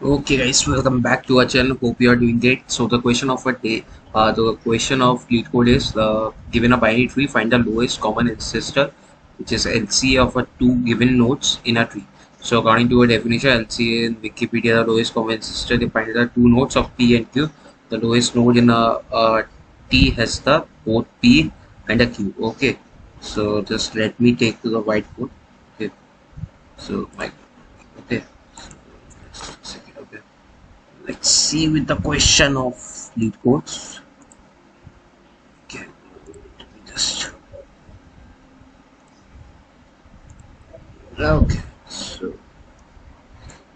Okay guys, welcome back to our channel. Hope you are doing great. So the question of a day, the question of lead code is given a binary tree, find the lowest common ancestor, which is LCA of a two given nodes in a tree. So according to a definition, LCA in Wikipedia, the lowest common ancestor defined the two nodes of P and Q. The lowest node in a T has the both P and a Q. Okay, so just let me take to the whiteboard. Okay, so my okay. Just a second. Okay. Let's see with the question of lead codes. Okay, just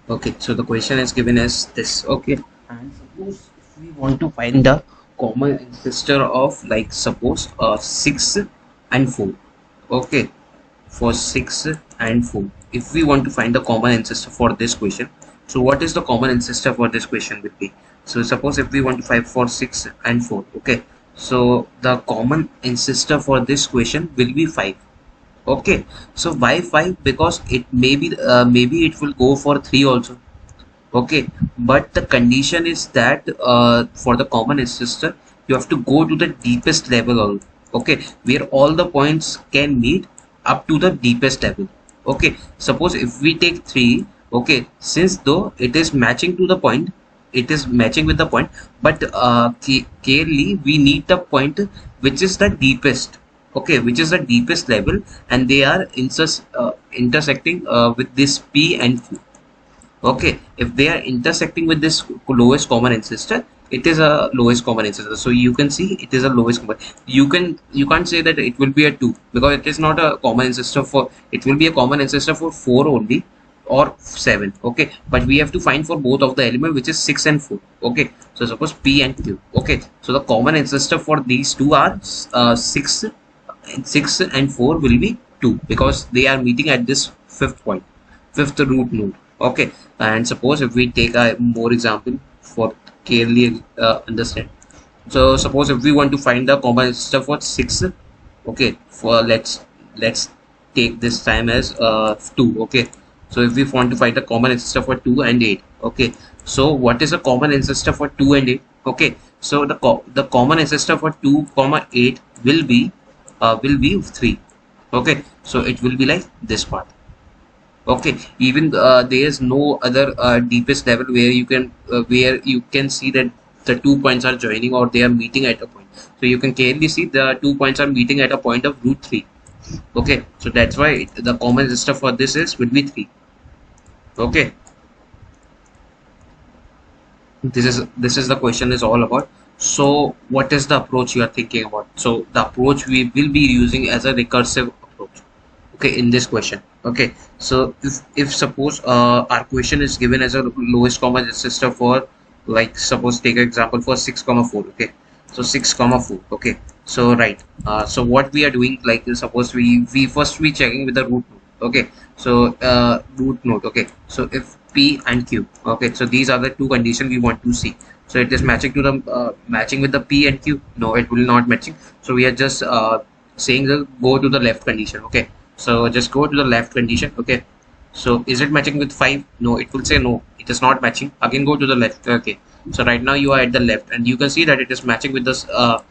okay. So the question is given as this. Okay, and suppose if we want to find the common ancestor of like suppose 6 and 4. Okay, for 6 and 4. If we want to find the common ancestor for this question, so what is the common ancestor for this question will be? So suppose if we want to find for 6 and 4, okay, so the common ancestor for this question will be 5. Okay, so why 5? Because it maybe it will go for 3 also. Okay, but the condition is that for the common ancestor you have to go to the deepest level okay, where all the points can meet up to the deepest level. Okay, suppose if we take 3, okay, since though it is matching to the point, it is matching with the point, but clearly we need the point which is the deepest. Okay, which is the deepest level, and they are intersecting with this P and Q. Okay, if they are intersecting with this lowest common ancestor, it is a lowest common ancestor. So you can see it is a lowest common. You can't say that it will be a 2 because it is not a common ancestor for, it will be a common ancestor for 4 only or 7. Okay, but we have to find for both of the element, which is 6 and 4. Okay, so suppose P and Q. Okay, so the common ancestor for these two are 6 and 4 will be 2 because they are meeting at this fifth point, fifth root node. Okay, and suppose if we take a more example for clearly understand. So suppose if we want to find the common ancestor for 6, okay, for let's take this time as 2. Okay, so if we want to find the common ancestor for 2 and 8, okay, so what is the common ancestor for 2 and 8? Okay, so the common ancestor for 2 comma 8 will be 3. Okay, so it will be like this part. Okay, even there is no other deepest level where you can see that the 2 points are joining or they are meeting at a point. So you can clearly see the 2 points are meeting at a point of root 3. Okay, so that's why the common ancestor for this is will be 3. Okay, this is the question is all about. So what is the approach you are thinking about? So the approach we will be using as a recursive approach, okay, in this question. Okay, so if suppose our question is given as a lowest common ancestor for, like suppose take an example for 6 comma 4. Okay, so 6 comma 4. Okay, so right, so what we are doing, like suppose we first we checking with the root node. Okay, so root node. Okay, so if P and Q, okay, so these are the two conditions we want to see. So it is matching to the matching with the P and Q. No, it will not matching. So we are just saying the go to the left condition. Okay, so just go to the left condition. Okay, so is it matching with 5? No, it will say no, it is not matching. Again go to the left. Okay, so right now you are at the left and you can see that it is matching with this the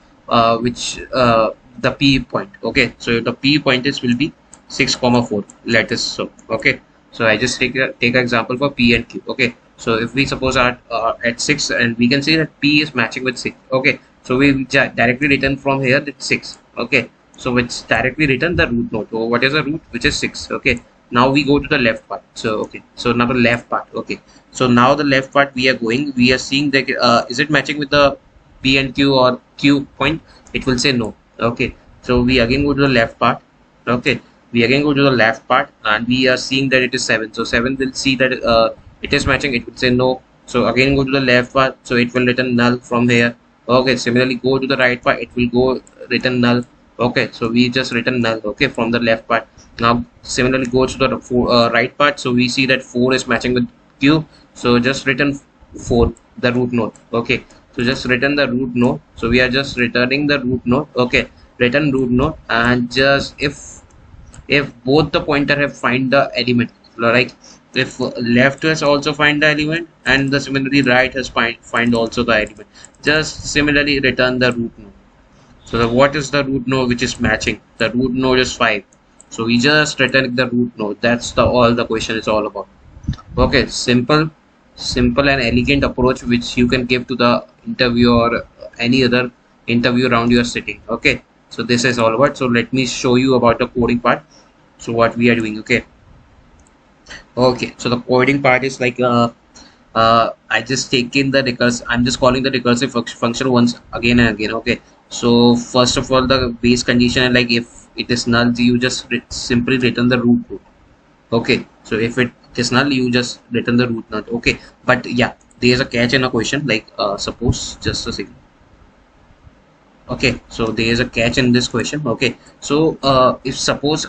P point. Okay, so the P point is will be 6 comma 4, let us so. Okay, so I just take an example for P and Q. Okay, so if we suppose are at 6 and we can see that P is matching with 6. Okay, so we directly return from here that 6. Okay, so it's directly written the root node. So what is the root? Which is 6. Okay, now we go to the left part. So okay, so now the left part. Okay, so now the left part we are going, we are seeing that is it matching with the P and Q or Q point? It will say no. Okay, so we again go to the left part. Okay, we again go to the left part and we are seeing that it is 7. So 7 will see that it is matching, it will say no. So again go to the left part, so it will return null from here. Okay, similarly go to the right part, it will go return null. Okay, so we just written null. Okay, from the left part. Now similarly go to the right part, so we see that 4 is matching with Q, so just written 4, the root node. Okay, so just return the root node, so we are just returning the root node. Okay, return root node, and just if both the pointer have find the element, right, If left has also find the element, and the similarly right has find also the element, just similarly return the root node. So what is the root node which is matching? The root node is 5. So we just return the root node. That's the all the question is all about. Okay, simple and elegant approach which you can give to the interview or any other interview round you are sitting. Okay, so this is all about. So let me show you about the coding part. So what we are doing. Okay, so the coding part is like I just take in the I'm just calling the recursive function once again and again. Okay, so first of all, the base condition, like if it is null, you just simply return the root node. Okay, so if it is null, you just return the root node. Okay, but yeah, there is a catch in a question. Like suppose, just a second. Okay, so there is a catch in this question. Okay, so if suppose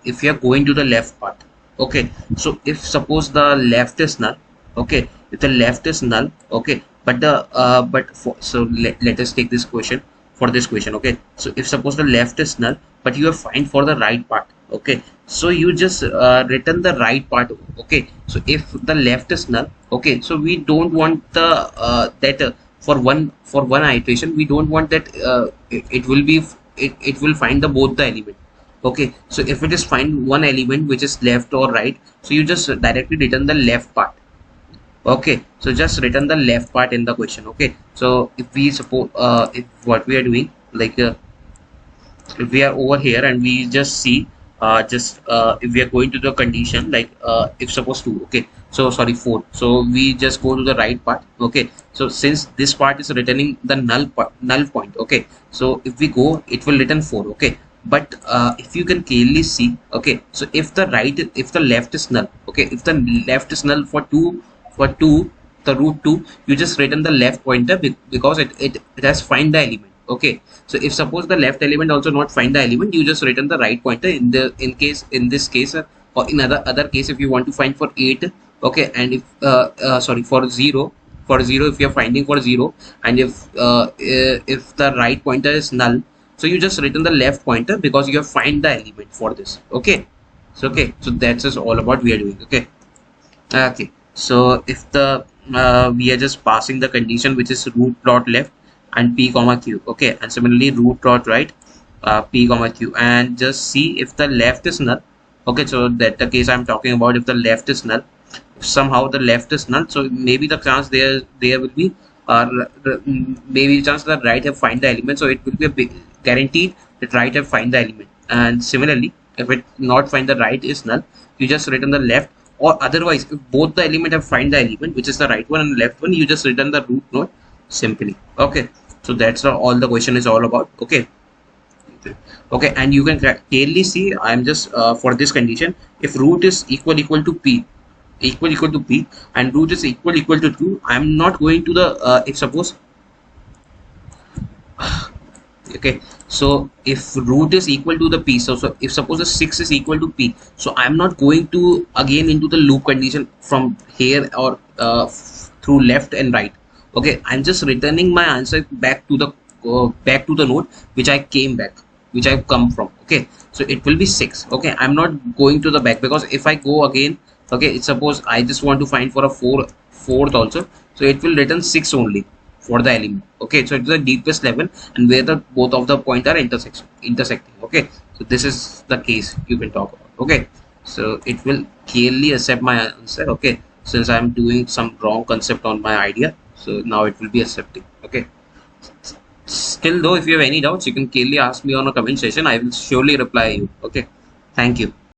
if you are going to the left part. Okay, so if suppose the left is null. Okay, if the left is null. Okay, but the but for, so let us take this question for this question. Okay, so if suppose the left is null, but you are fine for the right part. Okay, so you just return the right part. Okay, so if the left is null. Okay, so we don't want the that for one iteration we don't want that it will be it will find the both the element. Okay, so if it is find one element which is left or right, so you just directly return the left part. Okay, so just return the left part in the question. Okay, so if we suppose if what we are doing, like if we are over here and we just see just if we are going to the condition, like if suppose 2. Okay, so sorry 4, so we just go to the right part. Okay, so since this part is returning the null point. Okay, so if we go, it will return 4. Okay, but if you can clearly see. Okay, so if the left is null. Okay, if the left is null for 2, the root 2, you just return the left pointer because it has find the element. Okay, so if suppose the left element also not find the element, you just return the right pointer in this case, or in other case if you want to find for 8. Okay, and if sorry, for 0, if you are finding for 0, and if the right pointer is null, so you just return the left pointer because you have find the element for this. Okay, so so that's is all about we are doing. Okay, so if the we are just passing the condition which is root dot left and p comma q. Okay, and similarly root dot right p comma q, and just see if the left is null. Okay, so that the case I'm talking about, if the left is null, if somehow the left is null, so maybe the chance there will be maybe chance that right have find the element, so it will be a big guaranteed that right have find the element. And similarly, if it not find the right is null, you just return the left, or otherwise if both the element have find the element which is the right one and left one, you just return the root node simply. Okay, so that's all the question is all about. Okay, and you can clearly see I'm just for this condition, if root is equal to p and root is equal to 2, I'm not going to the if suppose okay, so if root is equal to the p, so if suppose the 6 is equal to p, so I'm not going to again into the loop condition from here or through left and right. Okay, I'm just returning my answer back to the node which I came back, which I've come from. Okay, so it will be 6. Okay, I'm not going to the back, because if I go again, okay, suppose I just want to find for a fourth also, so it will return 6 only for the element. Okay, so it's the deepest level and where the both of the point are intersecting. Okay, so this is the case you can talk about. Okay, so it will clearly accept my answer. Okay, since I'm doing some wrong concept on my idea, so now it will be accepting. Okay, still though, if you have any doubts, you can clearly ask me on a comment section. I will surely reply you. Okay, thank you.